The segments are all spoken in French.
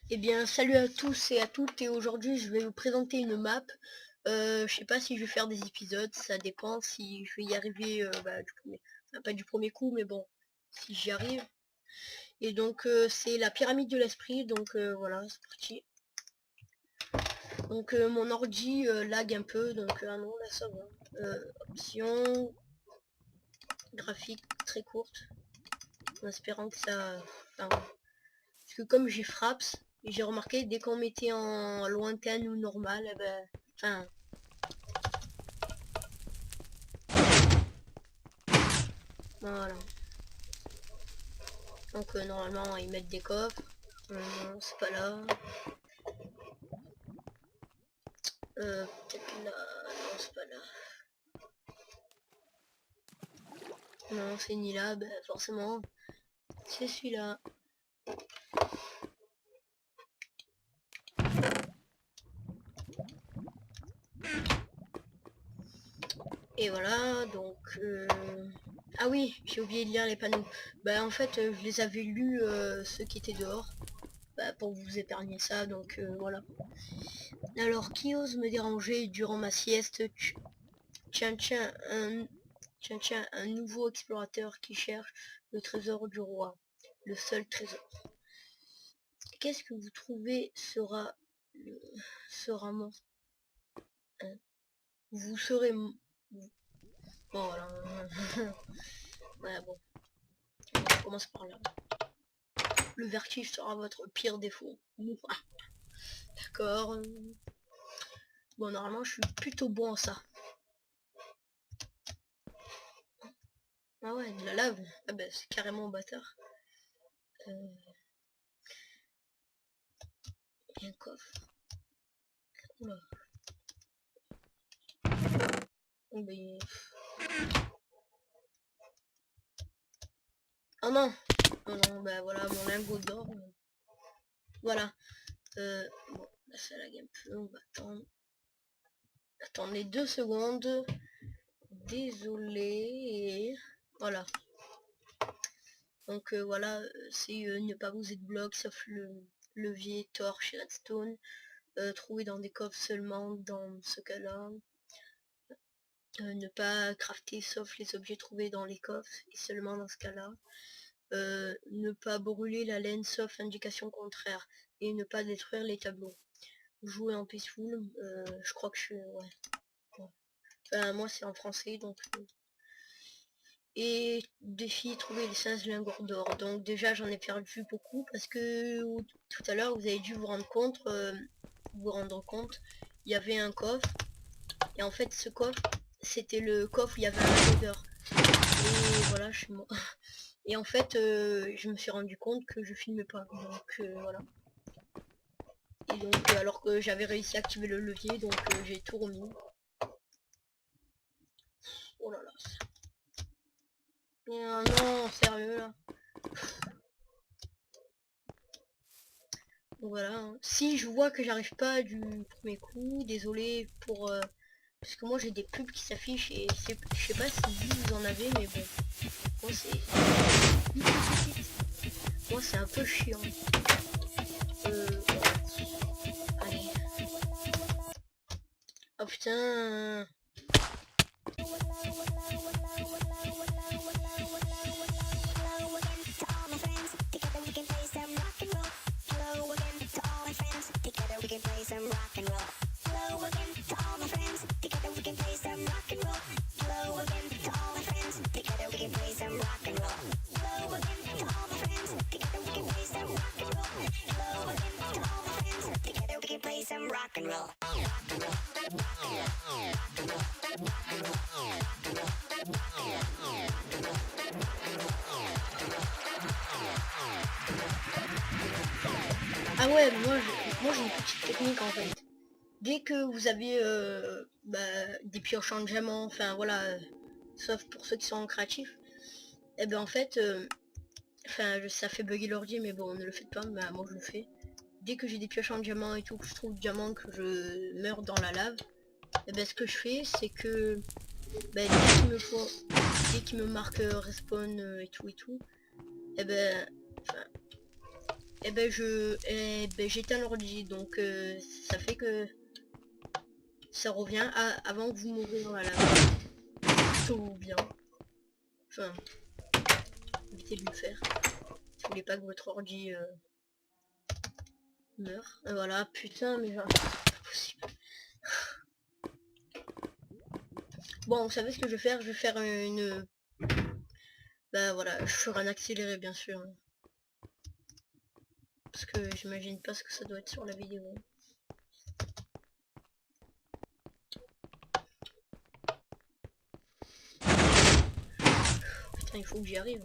Eh bien, salut à tous et à toutes, et aujourd'hui je vais vous présenter une map. Je sais pas si je vais faire des épisodes, ça dépend si je vais y arriver du premier, enfin, pas du premier coup, mais bon, si j'y arrive. Et donc c'est la pyramide de l'esprit, donc voilà, c'est parti. Donc mon ordi lag un peu, donc ah non, là ça va. Option, graphique très courte, en espérant que ça... Enfin, parce que comme j'ai Fraps, et j'ai remarqué dès qu'on mettait en lointaine ou normal, eh ben, enfin, voilà. Donc normalement ils mettent des coffres. Non, c'est pas là. Peut-être là. Non, c'est pas là. Non, c'est ni là. Ben, forcément, c'est celui-là. Et voilà, donc... Ah oui, j'ai oublié de lire les panneaux. Bah en fait, je les avais lus, ceux qui étaient dehors. Bah, pour vous épargner ça, donc voilà. Alors, qui ose me déranger durant ma sieste? Tiens, tiens, un nouveau explorateur qui cherche le trésor du roi. Le seul trésor. Qu'est-ce que vous trouvez sera mon... hein, vous serez... Bon, voilà. Ouais, bon. On commence par là. Le vertige sera votre pire défaut. D'accord. Bon, normalement, je suis plutôt bon en ça. Ah ouais, de la lave. Ah bah, c'est carrément bâtard. Et un coffre. Oula. Oh, bah, oh non. Oh non, bah voilà, mon lingot d'or. Voilà. Bon, là, ça lag un peu. On va attendre. Attendez 2 secondes. Désolé. Voilà. Donc voilà, c'est ne pas user de blocs sauf le levier, torche et redstone. Trouver dans des coffres seulement dans ce cas-là. Ne pas crafter sauf les objets trouvés dans les coffres et seulement dans ce cas-là. Ne pas brûler la laine sauf indication contraire. Et ne pas détruire les tableaux. Jouer en peaceful, je crois que je suis... Ouais. Enfin, moi c'est en français donc... Et défi trouver les 16 lingots d'or. Donc déjà j'en ai perdu beaucoup parce que tout à l'heure vous avez dû vous rendre compte, il y avait un coffre et en fait ce coffre c'était le coffre où il y avait un lingot d'or. Et voilà, je suis mort. Et en fait je me suis rendu compte que je filmais pas. Donc voilà. Et donc alors que j'avais réussi à activer le levier, donc j'ai tout remis. Oh là là. Non, sérieux là. Donc voilà, hein. Si je vois que j'arrive pas du premier coup, désolé pour... parce que moi j'ai des pubs qui s'affichent et je sais pas si vous en avez, mais bon, moi c'est... Moi c'est un peu chiant. Allez. Oh putain. Ah ouais, moi j'ai une petite technique en fait. Dès que vous avez des pioches en diamant, enfin voilà, sauf pour ceux qui sont créatifs, et ben en fait, ça fait bugger l'ordi, mais bon, ne le faites pas, bah, moi je le fais. Dès que j'ai des pioches en diamant et tout, que je trouve diamant, que je meurs dans la lave, et ben ce que je fais, c'est que dès qu'il me marque respawn et tout, et ben, j'éteins l'ordi, donc ça fait que ça revient avant que vous mouriez dans la lave. Tout bien. Enfin, évitez de le faire. Si vous voulez pas que votre ordi meure. Et voilà, putain, mais genre, c'est pas possible. Bon, vous savez ce que je vais faire? Je vais faire une... Bah voilà, je ferai un accéléré bien sûr. Parce que j'imagine pas ce que ça doit être sur la vidéo. Putain, il faut que j'y arrive.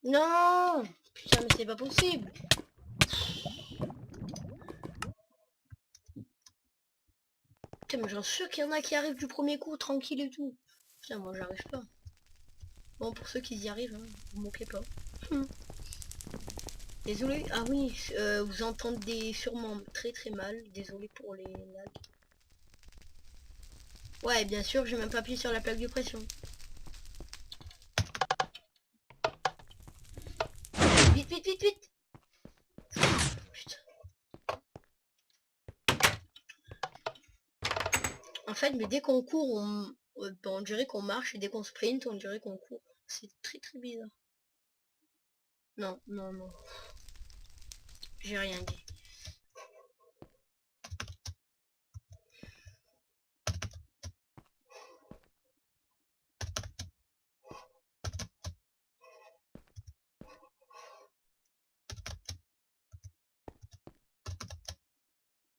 Non! Putain, mais c'est pas possible! Putain, mais j'en suis sûr qu'il y en a qui arrivent du premier coup, tranquille et tout. Putain, moi j'arrive pas. Bon, pour ceux qui y arrivent, hein, vous moquez pas. Désolé, ah oui, vous entendez sûrement très très mal. Désolé pour les lags. Ouais, bien sûr, j'ai même pas appuyé sur la plaque de pression. Vite, vite, vite, vite! Putain. En fait, mais dès qu'on court, on dirait qu'on marche, et dès qu'on sprint, on dirait qu'on court. C'est très très bizarre. Non, non, non. J'ai rien dit.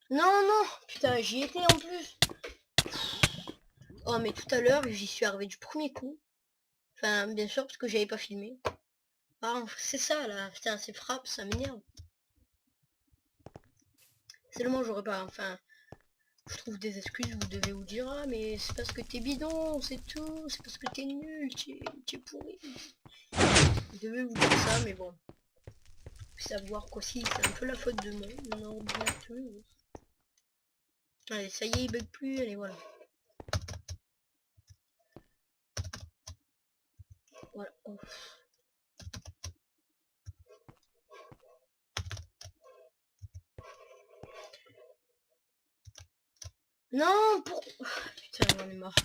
Non, non! Putain, j'y étais en plus! Oh, mais tout à l'heure, j'y suis arrivé du premier coup. Enfin, bien sûr, parce que j'avais pas filmé. Ah, c'est ça, là. Putain, ces frappes, ça m'énerve. Seulement, j'aurais pas... Enfin, je trouve des excuses, vous devez vous dire, ah, mais c'est parce que t'es bidon, c'est tout. C'est parce que t'es nul, tu es pourri. Vous devez vous dire ça, mais bon. Savoir qu'aussi, c'est un peu la faute de mon ordinateur. Allez, ça y est, il bug plus, allez, voilà. Voilà. Oh. Non, pour... Putain, j'en ai marre.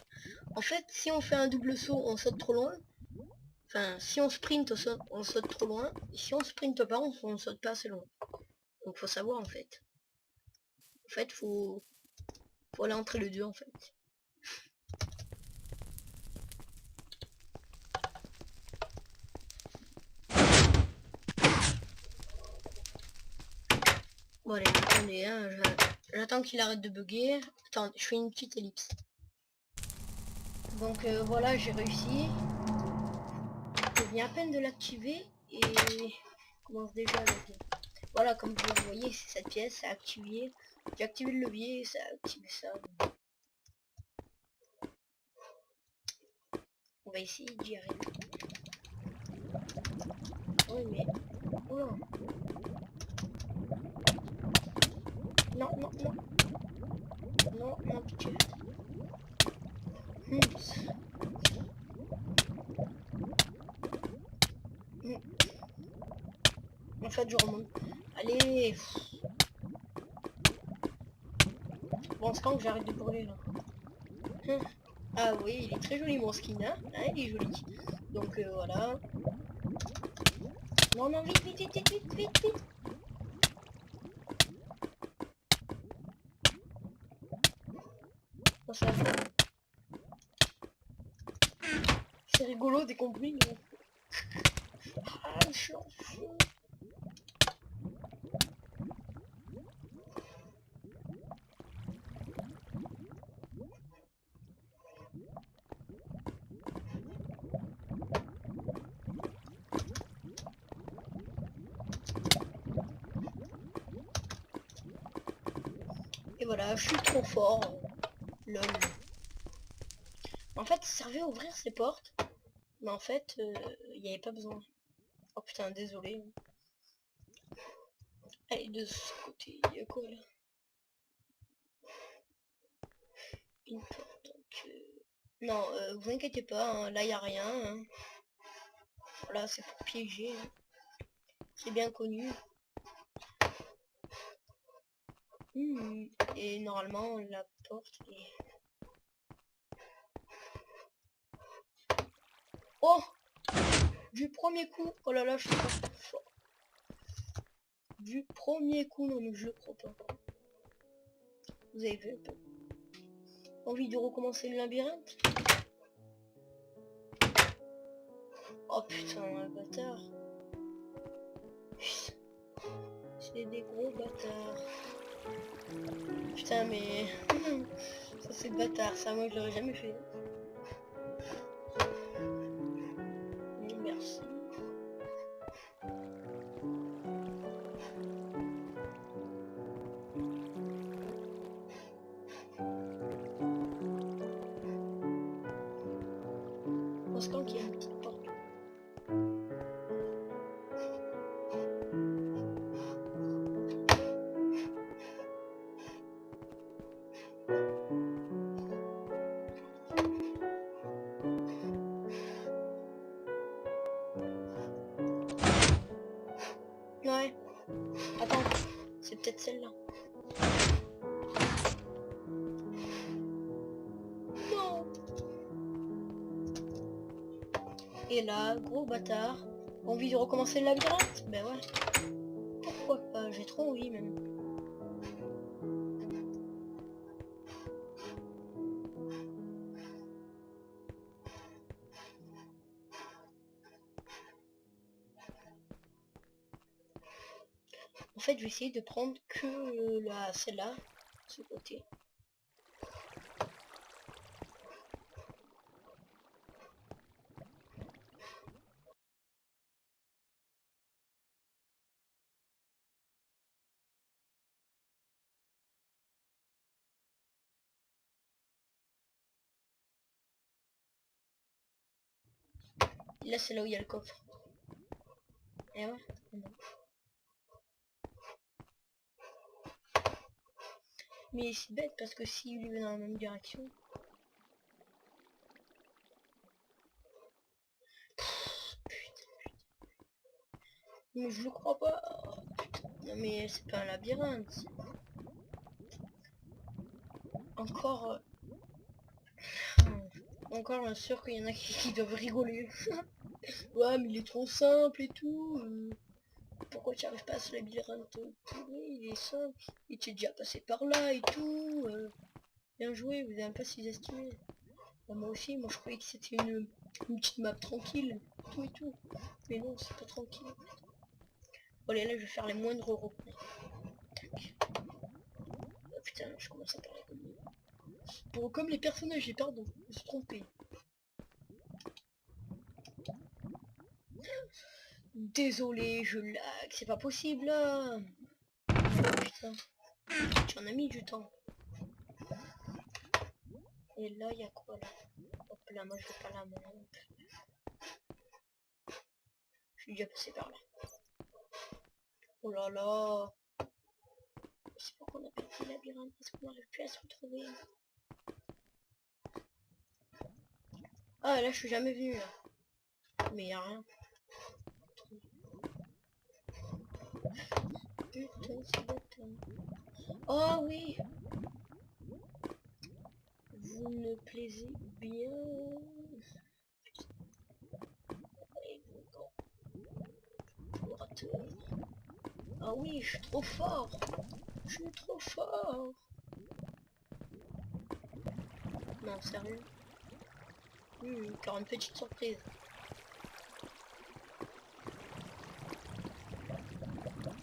En fait, si on fait un double saut, on saute trop loin. Enfin, si on sprint, on saute trop loin. Et si on sprinte pas, on saute pas assez loin. Donc faut savoir en fait. En fait, faut aller entre les deux en fait. Bon allez, attendez, hein, j'attends qu'il arrête de bugger. Attends, je fais une petite ellipse. Donc voilà, j'ai réussi. Je viens à peine de l'activer et commence déjà avec... Voilà, comme vous voyez, c'est cette pièce, ça a activé. J'ai activé le levier, ça a activé ça. On va essayer d'y arriver. Oui, mais... Oh non. Non, non, non. Non, non, pitié. En fait, je remonte. Allez. Bon, c'est quand que j'arrête de brûler là. Ah oui, il est très joli mon skin, hein, il est joli. Donc voilà. Non, non, vite, vite, vite, vite, vite, vite, vite. Oh, ça va. C'est rigolo dès qu'on brille. Ah, je suis en feu. Et voilà, je suis trop fort. Lol. En fait, ça servait à ouvrir ces portes. Mais en fait, il n'y avait pas besoin. Oh putain, désolé. Allez, de ce côté, il y a quoi là? Une porte, donc... Non, vous inquiétez pas, hein, là il n'y a rien. Hein. Voilà, c'est pour piéger. Hein. C'est bien connu. Et normalement, la porte est... Oh! Du premier coup! Oh là là, je suis pas fort. Du premier coup, non mais je le crois pas. Vous avez vu un peu. Envie de recommencer le labyrinthe? Oh putain, un bâtard. C'est des gros bâtards. Putain mais... ça c'est bâtard, ça moi je l'aurais jamais fait. Merci. Je pense qu'il y a une petite porte. Ouais. Attends, c'est peut-être celle-là. Non. Et là, gros bâtard. Envie de recommencer le labyrinthe? Ben ouais. Pourquoi pas? J'ai trop envie même. En fait, je vais essayer de prendre que celle-là, ce côté. Et là, c'est là où il y a le coffre. Et ouais. Non. Mais c'est bête parce que s'il est dans la même direction. Mais je le crois pas. Non mais c'est pas un labyrinthe. Encore. Encore sûr qu'il y en a qui doivent rigoler. Ouais mais il est trop simple et tout. Pourquoi tu arrives pas à ce labyrinthe pourri? Il est simple. Il t'est déjà passé par là et tout. Bien joué, vous avez pas si estimé. Moi aussi, moi je croyais que c'était une petite map tranquille. Tout et tout. Mais non, c'est pas tranquille. Bon allez, là je vais faire les moindres recours. Oh, putain, je commence à parler comme... Comme les personnages, j'ai pardon, je me suis trompé. Désolé, je lag, c'est pas possible là. Oh, putain, tu en as mis du temps. Et là, il y a quoi là? Hop là, moi je vais pas là, moi. Je suis déjà passé par là. Oh là là. C'est pourquoi on a perdu le labyrinthe, parce qu'on n'arrive plus à se retrouver. Ah là, je suis jamais venu là. Mais y a rien. Putain, c'est bête. Oh oui. Vous me plaisez bien. Et vous, ah oui, je suis trop fort. Je suis trop fort. Non, sérieux. Encore une petite surprise.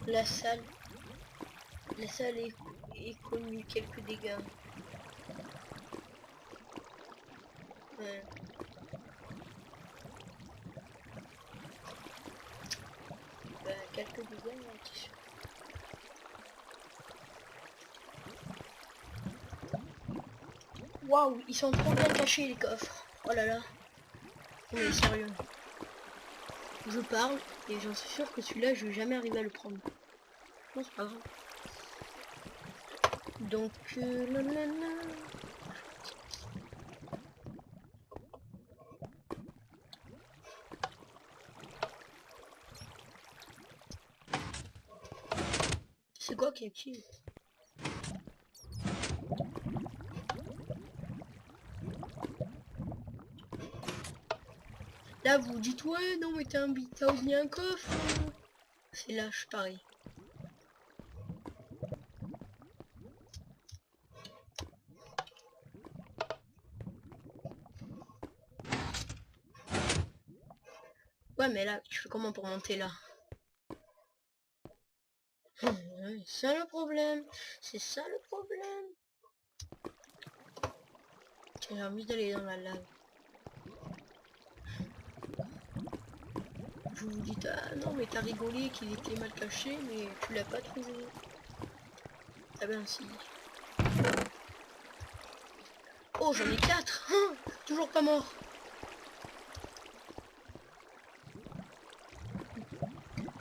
La salle est connue quelques dégâts. Ouais. Bah, quelques dégâts, t'es sûr. Waouh, ils sont trop bien cachés les coffres. Oh là là. Mais sérieux. Je parle et j'en suis sûr que celui-là je vais jamais arriver à le prendre. Non, c'est pas grave. Donc nanana. C'est quoi qui est actif? Là vous dites ouais non mais t'as oublié un coffre. C'est lâche pareil. Ouais mais là tu fais comment pour monter là? C'est ça le problème. C'est ça le problème. J'ai envie d'aller dans la lave. Vous vous dites ah non mais t'as rigolé qu'il était mal caché mais tu l'as pas trouvé. Ah ben si. Oh j'en ai 4. Toujours pas mort.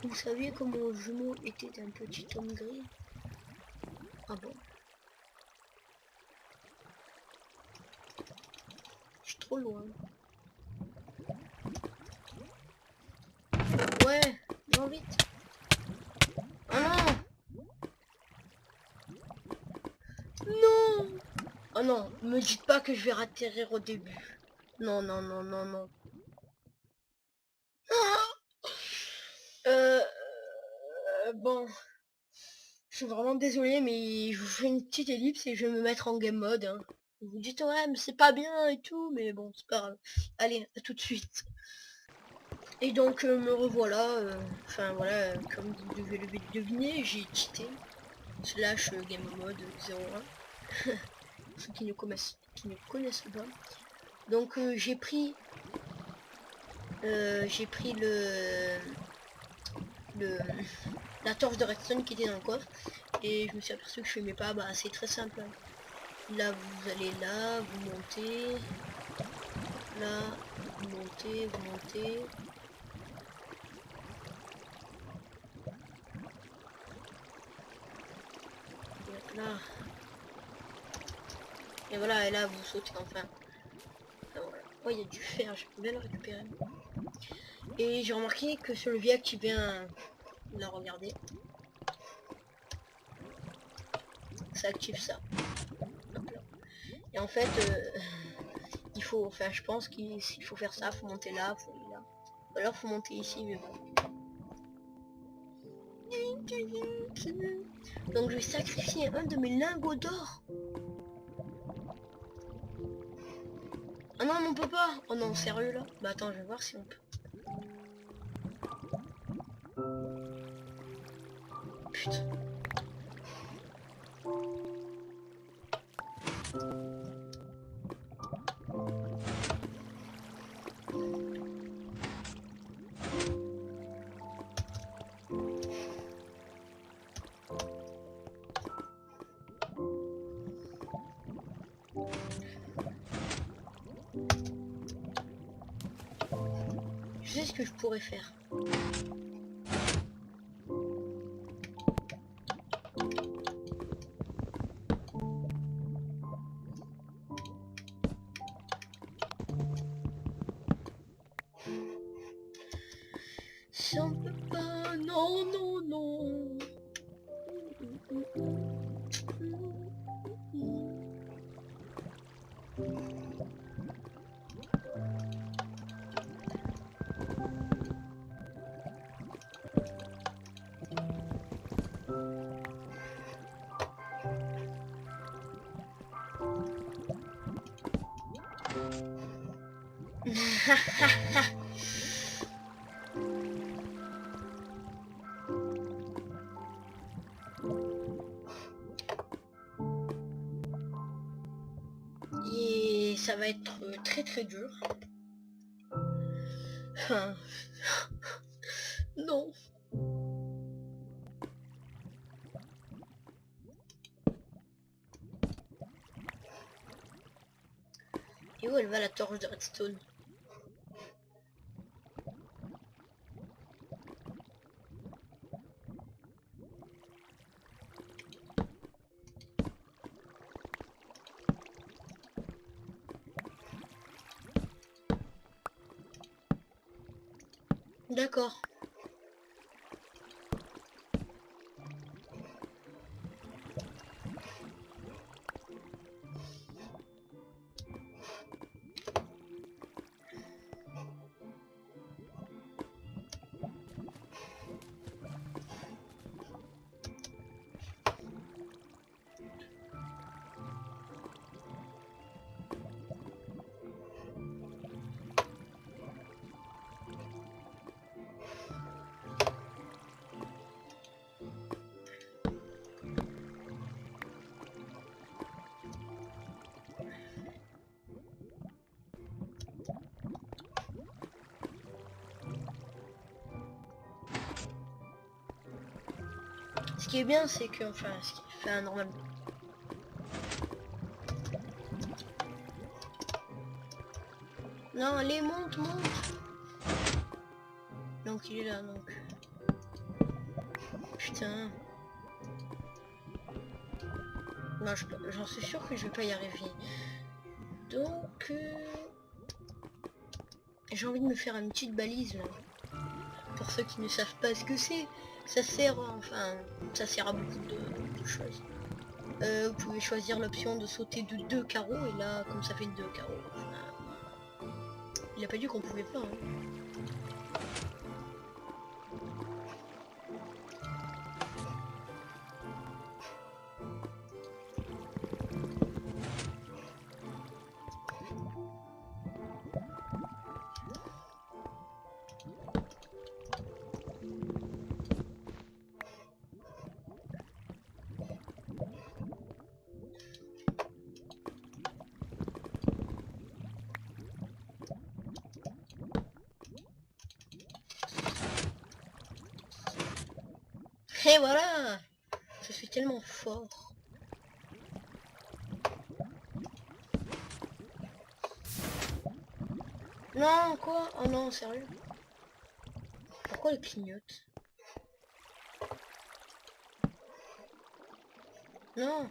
Vous saviez que mon jumeau était un petit homme gris? Ah bon? Je suis trop loin. Ouais, non vite. Oh non! Non! Oh non, me dites pas que je vais atterrir au début. Non, non, non, non, non. Euh, bon, je suis vraiment désolé, mais je vous fais une petite ellipse et je vais me mettre en game mode. Hein. Vous vous dites ouais, mais c'est pas bien et tout, mais bon, c'est pas grave. Allez, à tout de suite. Et donc me revoilà. Enfin voilà, comme vous devez le deviner, j'ai quitté slash game mode 01. Ceux qui ne connaissent pas. Donc j'ai pris la torche de redstone qui était dans le coffre et je me suis aperçu que je n'aimais pas. Bah c'est très simple. Hein. Là vous allez là, vous montez, là vous montez, vous montez. Là. Et voilà, et là vous sautez enfin. Voilà. Oh il y a du fer, je peux bien le récupérer. Et j'ai remarqué que ce levier qui vient là regarder. Ça active ça. Et en fait, il faut, enfin je pense qu'il faut faire ça, faut monter là, faut aller là. Ou alors faut monter ici, mais bon. Donc je vais sacrifier un de mes lingots d'or. Ah non, mais on peut pas. Oh non, sérieux là? Bah attends, je vais voir si on peut. Putain. Je sais ce que je pourrais faire. Si on peut pas, non, non, non. Et ça va être très très dur. Enfin, non. Et où elle va la torche de redstone? D'accord. Ce qui est bien, c'est que, enfin, ce qui fait normalement. Non, allez, monte, monte. Donc il est là, donc. Putain. Non, j'en suis sûr que je vais pas y arriver. Donc, j'ai envie de me faire une petite balise là. Pour ceux qui ne savent pas ce que c'est, ça sert, enfin, ça sert à beaucoup de choses. Vous pouvez choisir l'option de sauter de 2 carreaux et là, comme ça fait 2 carreaux, enfin, il a pas dit qu'on pouvait pas. Hein. Et voilà, je suis tellement fort. Non, quoi? Oh non, sérieux? Pourquoi elle clignote? Non.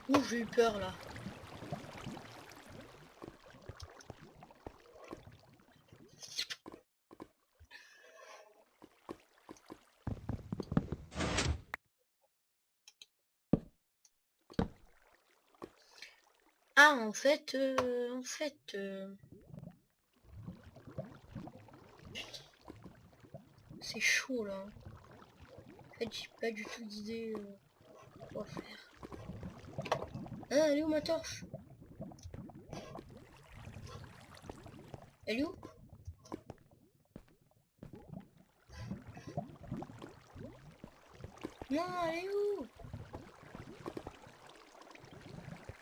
Ouh, j'ai eu peur là. Ah, c'est chaud là. En fait, j'ai pas du tout d'idée quoi faire. Ah, elle est où ma torche? Elle est où? Non, elle est où?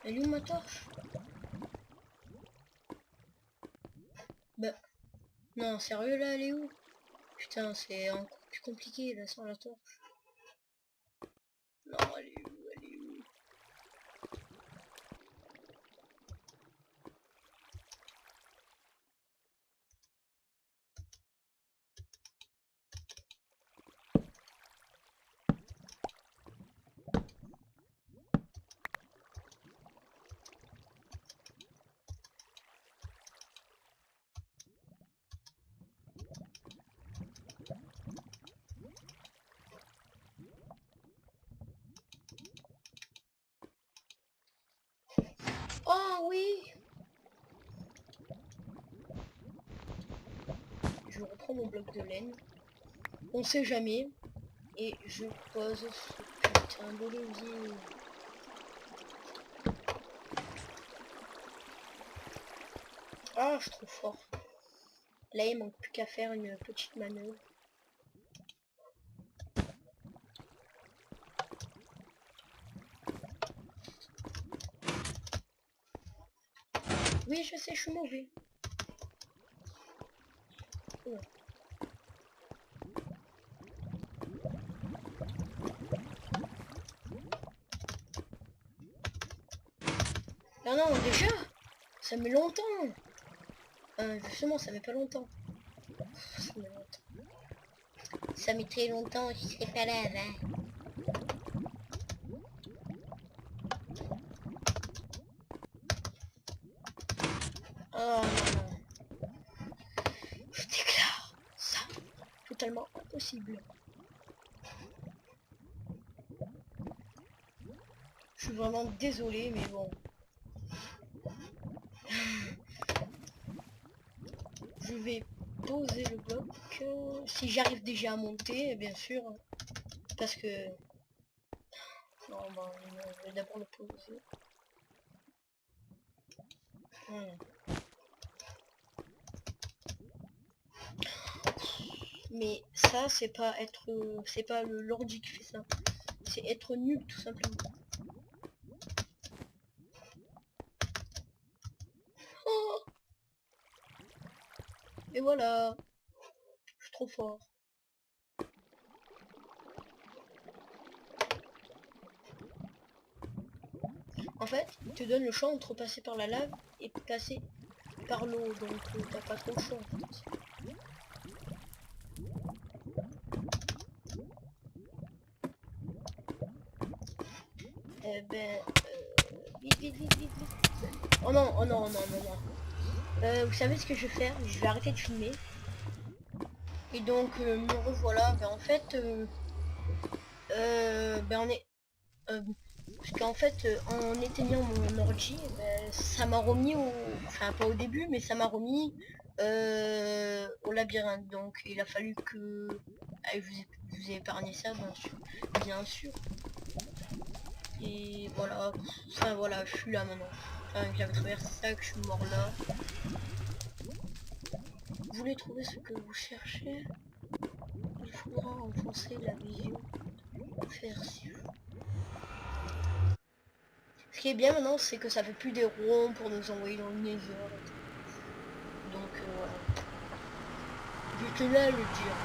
Elle est où ma torche? Bah, non, sérieux là, elle est où? Putain, c'est encore plus compliqué là sans la torche. Non, elle est où? Elle est où? Oh oui! Je reprends mon bloc de laine. On sait jamais. Et je pose ce putain de levier. Ah, je suis trop fort. Là, il manque plus qu'à faire une petite manœuvre. Oui, je sais, je suis mauvais. Ouais. Ah non, déjà, ça met longtemps. Justement, ça met pas longtemps. Ça met longtemps. Ça met très longtemps, je serais pas là avant. Oh non, non. Je déclare ça totalement impossible. Je suis vraiment désolé, mais bon. Je vais poser le bloc. Si j'arrive déjà à monter, bien sûr. Parce que... Non, bon, je vais d'abord le poser. Mais ça, c'est pas être... C'est pas le l'ordi qui fait ça. C'est être nul, tout simplement. Oh, et voilà. Je suis trop fort. En fait, il te donne le choix entre passer par la lave et passer par l'eau. Donc, t'as pas trop le choix, en fait. Eh ben... vite, vite, vite, vite, vite. Oh non, oh non, oh non, non, non. Vous savez ce que je vais faire? Je vais arrêter de filmer. Et donc, me revoilà. Ben, en fait, ben, on est... parce qu'en fait, en éteignant mon ordi, ben, ça m'a remis au... Enfin, pas au début, mais ça m'a remis au labyrinthe. Donc, il a fallu que... Allez, vous épargnez ça, bien sûr. Bien sûr. Et voilà. Enfin, voilà, je suis là maintenant. Enfin, j'avais traversé ça, que je suis mort là. Vous voulez trouver ce que vous cherchez? Il faudra enfoncer la vision. Faire si. Ce qui est bien maintenant, c'est que ça fait plus des ronds pour nous envoyer dans le Nether. Donc voilà. Je te là le dire.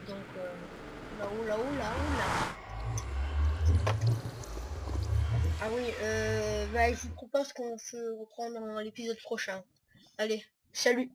Donc là-haut, là-haut, là-haut, là. Ah oui, bah, je vous propose qu'on se reprend dans l'épisode prochain. Allez, salut!